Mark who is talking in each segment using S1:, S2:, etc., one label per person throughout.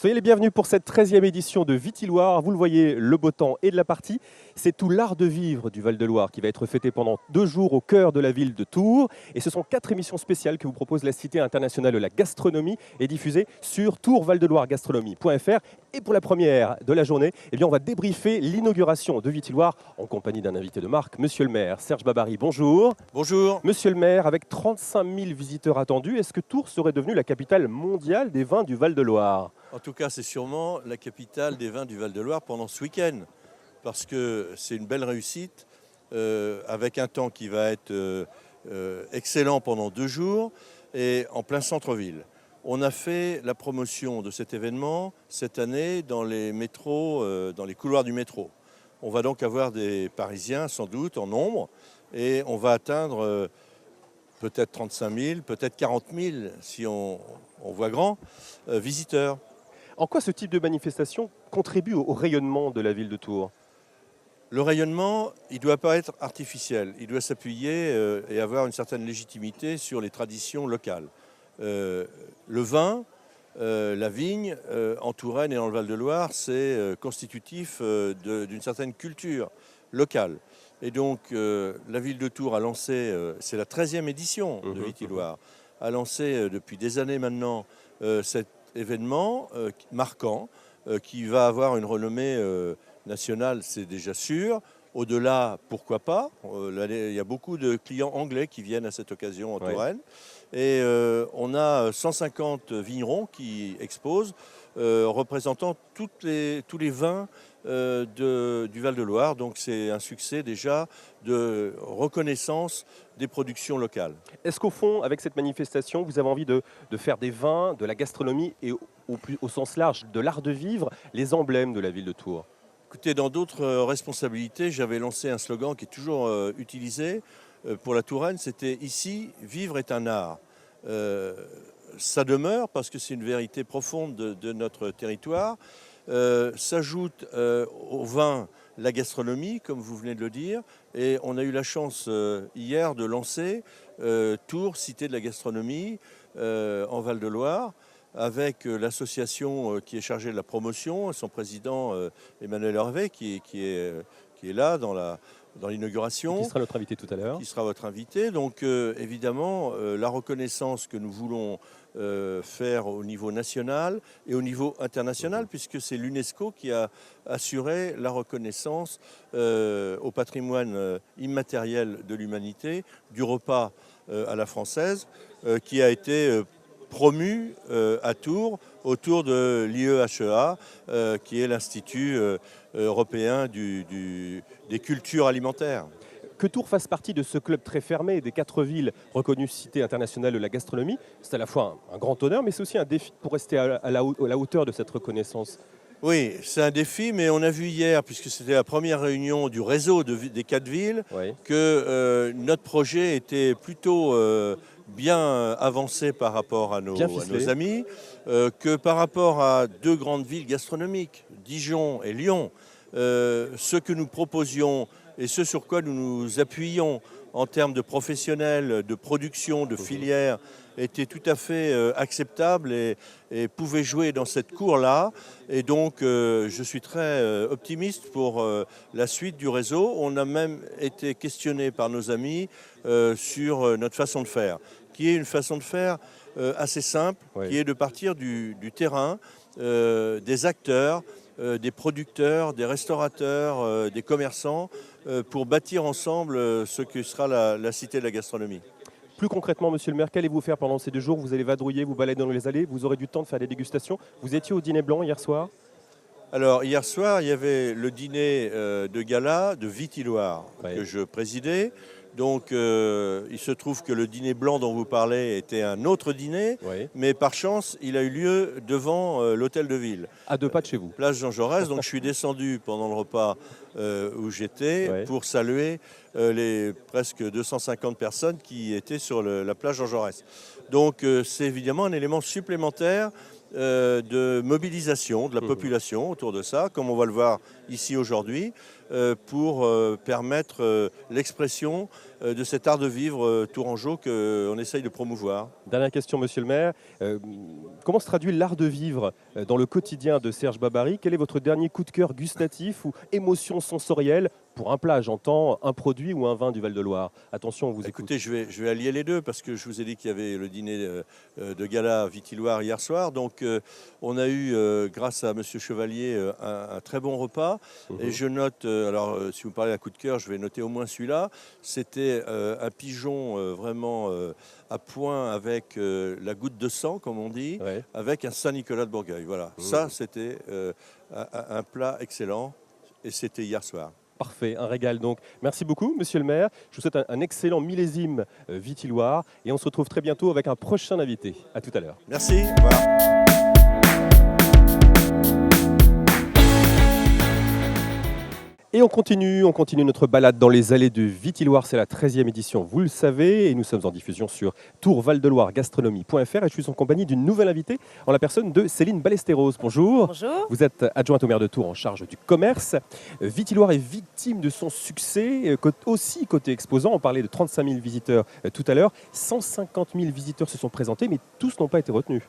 S1: Soyez les bienvenus pour cette 13e édition de Vitiloire. Vous le voyez, le beau temps et de la partie. C'est tout l'art de vivre du Val-de-Loire qui va être fêté pendant 2 jours au cœur de la ville de Tours. Et ce sont 4 émissions spéciales que vous propose la Cité internationale de la gastronomie et diffusées sur tourvaldeloiregastronomie.fr. Et pour la première de la journée, on va débriefer l'inauguration de Vitiloire en compagnie d'un invité de marque, Monsieur le maire Serge Babary. Bonjour.
S2: Bonjour.
S1: Monsieur le maire, avec 35 000 visiteurs attendus, est-ce que Tours serait devenue la capitale mondiale des vins du Val-de-Loire ?
S2: En tout cas, c'est sûrement la capitale des vins du Val-de-Loire pendant ce week-end, parce que c'est une belle réussite, avec un temps qui va être excellent pendant 2 jours et en plein centre-ville. On a fait la promotion de cet événement cette année dans les métros, dans les couloirs du métro. On va donc avoir des Parisiens sans doute en nombre et on va atteindre peut-être 35 000, peut-être 40 000 si on voit grand, visiteurs.
S1: En quoi ce type de manifestation contribue au rayonnement de la ville de Tours ?
S2: Le rayonnement, il ne doit pas être artificiel. Il doit s'appuyer et avoir une certaine légitimité sur les traditions locales. Le vin, la vigne, en Touraine et dans le Val-de-Loire, c'est constitutif d'une certaine culture locale. Et donc, la ville de Tours a lancé, c'est la 13e édition de Vitiloire, a lancé depuis des années maintenant cet événement marquant qui va avoir une renommée nationale, c'est déjà sûr. Au-delà, pourquoi pas. Il y a beaucoup de clients anglais qui viennent à cette occasion en Touraine. Et on a 150 vignerons qui exposent, représentant tous les vins du Val-de-Loire. Donc c'est un succès déjà de reconnaissance des productions locales.
S1: Est-ce qu'au fond, avec cette manifestation, vous avez envie de faire des vins, de la gastronomie et au sens large de l'art de vivre, les emblèmes de la ville de Tours ?
S2: Écoutez, dans d'autres responsabilités, j'avais lancé un slogan qui est toujours utilisé pour la Touraine, c'était « Ici, vivre est un art ». Ça demeure parce que c'est une vérité profonde de notre territoire. S'ajoute au vin la gastronomie, comme vous venez de le dire, et on a eu la chance hier de lancer Tours, Cité de la gastronomie, en Val-de-Loire, avec l'association qui est chargée de la promotion, son président Emmanuel Hervé, qui est là dans l'inauguration.
S1: Qui sera notre invité tout à l'heure.
S2: Qui sera votre invité. Donc évidemment, la reconnaissance que nous voulons faire au niveau national et au niveau international, puisque c'est l'UNESCO qui a assuré la reconnaissance au patrimoine immatériel de l'humanité du repas à la française, qui a été promu à Tours autour de l'IEHEA, qui est l'Institut européen des cultures alimentaires.
S1: Que Tours fasse partie de ce club très fermé des 4 villes reconnues Cité internationale de la gastronomie, c'est à la fois un grand honneur, mais c'est aussi un défi pour rester à la hauteur de cette reconnaissance.
S2: Oui, c'est un défi, mais on a vu hier, puisque c'était la première réunion du réseau des 4 villes, que notre projet était plutôt bien avancé par rapport à nos amis, que par rapport à 2 grandes villes gastronomiques, Dijon et Lyon, ce que nous proposions et ce sur quoi nous nous appuyions en termes de professionnels, de production, de filières, était tout à fait acceptable et pouvait jouer dans cette cour-là. Et donc, je suis très optimiste pour la suite du réseau. On a même été questionné par nos amis sur notre façon de faire, qui est une façon de faire assez simple, qui est de partir du terrain, des acteurs, des producteurs, des restaurateurs, des commerçants, pour bâtir ensemble ce que sera la Cité de la gastronomie.
S1: Plus concrètement, monsieur le maire, qu'allez-vous faire pendant ces 2 jours ? Vous allez vadrouiller, vous balader dans les allées, vous aurez du temps de faire des dégustations. Vous étiez au dîner blanc hier soir ?
S2: Alors, hier soir, il y avait le dîner de gala de Vitiloire que je présidais. Donc, il se trouve que le dîner blanc dont vous parlez était un autre dîner, mais par chance, il a eu lieu devant l'hôtel de ville.
S1: À 2 pas de chez vous.
S2: Place Jean Jaurès, donc je suis descendu pendant le repas où j'étais pour saluer les presque 250 personnes qui étaient sur la place Jean Jaurès. Donc, c'est évidemment un élément supplémentaire de mobilisation de la population autour de ça, comme on va le voir ici aujourd'hui. pour permettre l'expression de cet art de vivre tourangeau qu'on essaye de promouvoir.
S1: Dernière question, monsieur le maire. Comment se traduit l'art de vivre dans le quotidien de Serge Babary? Quel est votre dernier coup de cœur gustatif ou émotion sensorielle pour un plat, j'entends, un produit ou un vin du Val-de-Loire? Attention, on vous écoute.
S2: Écoutez, je vais allier les deux parce que je vous ai dit qu'il y avait le dîner de gala Vitilloire hier soir. Donc, on a eu, grâce à monsieur Chevalier, un très bon repas. Et je note, alors si vous parlez d'un coup de cœur, je vais noter au moins celui-là. C'était un pigeon vraiment à point avec la goutte de sang, comme on dit,
S1: Ouais.
S2: avec un Saint-Nicolas de Bourgueil. Voilà, ça c'était un plat excellent et c'était hier soir.
S1: Parfait, un régal donc. Merci beaucoup, monsieur le maire. Je vous souhaite un excellent millésime Vitilloire et on se retrouve très bientôt avec un prochain invité. À tout à l'heure.
S2: Merci. Au revoir.
S1: Et on continue notre balade dans les allées de Vitilloire. C'est la 13e édition, vous le savez, et nous sommes en diffusion sur tourvaldeloiregastronomie.fr et je suis en compagnie d'une nouvelle invitée en la personne de Céline Ballesteros. Bonjour.
S3: Bonjour.
S1: Vous êtes adjointe au maire de Tours en charge du commerce. Vitilloire est victime de son succès, aussi côté exposant. On parlait de 35 000 visiteurs tout à l'heure. 150 000 visiteurs se sont présentés, mais tous n'ont pas été retenus.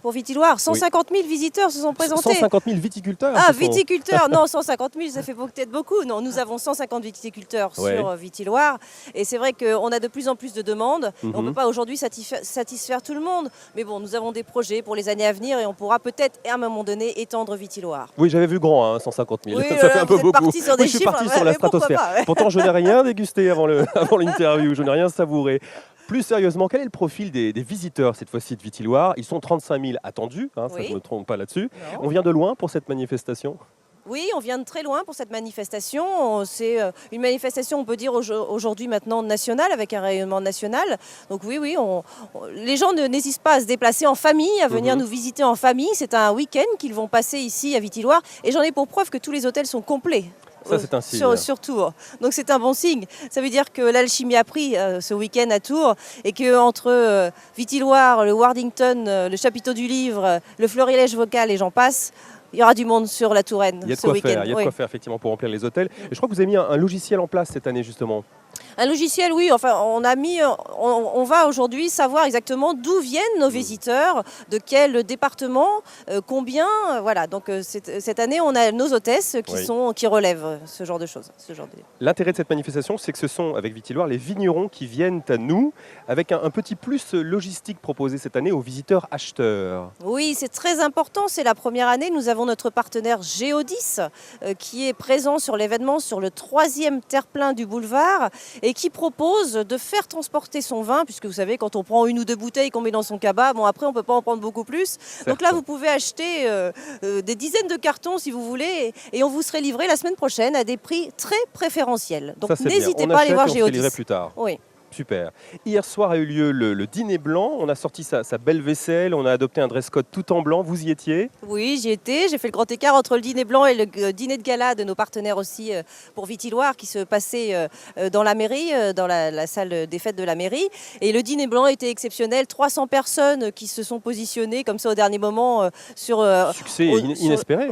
S3: Pour Vitilloire, 150 000 visiteurs se sont présentés.
S1: 150 000 viticulteurs.
S3: Ah, viticulteurs, non, 150 000, ça fait peut-être beaucoup. Non, nous avons 150 viticulteurs sur Vitilloire. Et c'est vrai qu'on a de plus en plus de demandes. On ne peut pas aujourd'hui satisfaire tout le monde. Mais bon, nous avons des projets pour les années à venir et on pourra peut-être, à un moment donné, étendre Vitilloire.
S1: Oui, j'avais vu grand, 150 000.
S3: Oui,
S1: ça fait un peu beaucoup.
S3: Je
S1: suis parti sur la stratosphère. Pourtant, je n'ai rien dégusté avant l'interview. Je n'ai rien savouré. Plus sérieusement, quel est le profil des visiteurs cette fois-ci de Vitilloire? Ils sont 35 000 attendus, ça je ne me trompe pas là-dessus. On vient de loin pour cette manifestation?
S3: Oui, on vient de très loin pour cette manifestation. C'est une manifestation, on peut dire aujourd'hui maintenant nationale, avec un rayonnement national. Donc oui, les gens n'hésitent pas à se déplacer en famille, à venir nous visiter en famille. C'est un week-end qu'ils vont passer ici à Vitilloire. Et j'en ai pour preuve que tous les hôtels sont complets.
S1: Ça, c'est un signe.
S3: Sur Tours. Donc c'est un bon signe. Ça veut dire que l'alchimie a pris ce week-end à Tours et qu'entre Vitilloire, le Wardington, le chapiteau du livre, le florilège vocal et j'en passe, il y aura du monde sur la Touraine ce week-end.
S1: Il y a de quoi faire effectivement pour remplir les hôtels. Et je crois que vous avez mis un logiciel en place cette année justement.
S3: Un logiciel, oui. Enfin, on va aujourd'hui savoir exactement d'où viennent nos visiteurs, de quel département, combien. Voilà. Donc cette année, on a nos hôtesses qui relèvent ce genre de choses.
S1: L'intérêt de cette manifestation, c'est que ce sont, avec Vitilloire, les vignerons qui viennent à nous, avec un petit plus logistique proposé cette année aux visiteurs acheteurs.
S3: Oui, c'est très important. C'est la première année. Nous avons notre partenaire Géodis qui est présent sur l'événement, sur le 3e terre-plein du boulevard, et qui propose de faire transporter son vin, puisque vous savez, quand on prend une ou deux bouteilles qu'on met dans son cabas, bon après on ne peut pas en prendre beaucoup plus. Certes. Donc là, vous pouvez acheter des dizaines de cartons si vous voulez, et on vous serait livré la semaine prochaine à des prix très préférentiels. Donc n'hésitez pas à aller voir Géodis.
S1: On plus tard.
S3: Oui.
S1: Super. Hier soir a eu lieu le dîner blanc. On a sorti sa belle vaisselle. On a adopté un dress code tout en blanc. Vous y étiez?
S3: Oui, j'y étais. J'ai fait le grand écart entre le dîner blanc et le dîner de gala de nos partenaires aussi pour Vitilloire qui se passait dans la mairie, dans la salle des fêtes de la mairie. Et le dîner blanc était exceptionnel. 300 personnes qui se sont positionnées comme ça au dernier moment sur...
S1: Succès inespéré.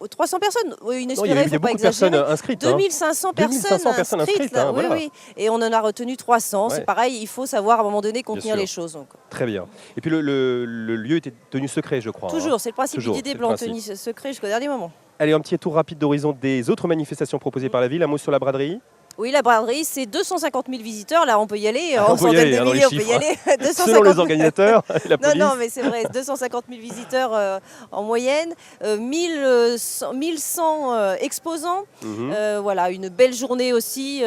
S3: 300 personnes, oui, inespéré,
S1: il y a beaucoup de personnes inscrites.
S3: 2500 personnes inscrites. Là,
S1: voilà.
S3: Oui. Et on en a retenu 300. Ouais. C'est pareil, il faut savoir à un moment donné contenir les choses. Donc.
S1: Très bien. Et puis le lieu était tenu secret, je crois.
S3: Toujours, c'est le principe du dîner blanc, tenu secret jusqu'au dernier moment.
S1: Allez, un petit tour rapide d'horizon des autres manifestations proposées par la ville. Un mot sur la braderie.
S3: Oui, la braderie, c'est 250 000 visiteurs. Là, on peut y aller. En centaines de milliers, on peut y aller. 250...
S1: Selon les organisateurs, la police.
S3: Non, mais c'est vrai. 250 000 visiteurs en moyenne. 1100 exposants. Voilà, une belle journée aussi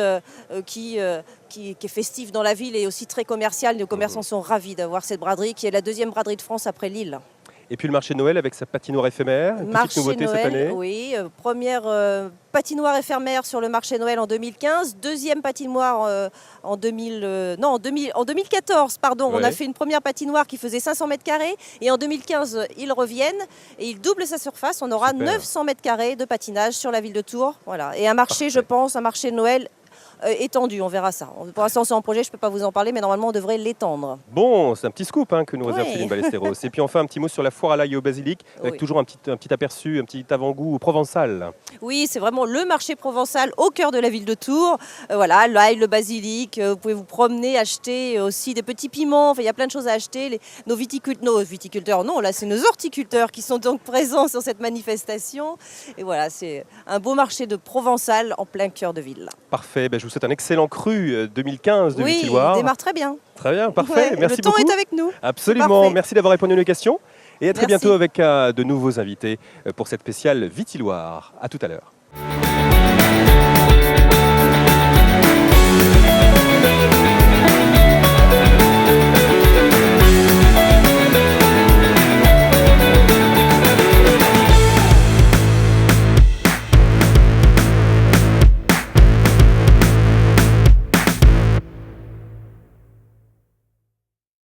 S3: qui est festive dans la ville et aussi très commerciale. Les commerçants sont ravis d'avoir cette braderie qui est la deuxième braderie de France après Lille.
S1: Et puis le marché de Noël avec sa patinoire éphémère, une petite nouveauté cette année.
S3: Oui, première patinoire éphémère sur le marché Noël en 2015, deuxième patinoire en 2014, pardon. Ouais. On a fait une première patinoire qui faisait 500 mètres carrés et en 2015, ils reviennent et ils doublent sa surface. On aura 900 mètres carrés de patinage sur la ville de Tours. Voilà. Et un marché, je pense, un marché de Noël étendu, on verra ça. Pour l'instant, c'est en projet, je ne peux pas vous en parler, mais normalement, on devrait l'étendre.
S1: Bon, c'est un petit scoop que nous réserve
S3: Oui.
S1: Céline Ballesteros. Et puis enfin, un petit mot sur la foire à l'ail et au basilic, avec
S3: Oui.
S1: toujours un petit aperçu, un petit avant-goût provençal.
S3: Oui, c'est vraiment le marché provençal au cœur de la ville de Tours. Voilà, l'ail, le basilic, vous pouvez vous promener, acheter aussi des petits piments. Enfin, il y a plein de choses à acheter. Nos viticulteurs, non, là, c'est nos horticulteurs qui sont donc présents sur cette manifestation. Et voilà, c'est un beau marché de provençal en plein cœur de ville.
S1: Parfait, je vous souhaite un excellent cru 2015 de
S3: Oui,
S1: Vitilloire.
S3: il démarre très bien.
S1: Très bien, parfait,
S3: Ouais,
S1: merci
S3: le temps
S1: beaucoup.
S3: est avec nous.
S1: Absolument,
S3: Parfait.
S1: merci d'avoir répondu à nos questions. Et à très
S3: Merci.
S1: bientôt avec de nouveaux invités pour cette spéciale Vitilloire. À tout à l'heure.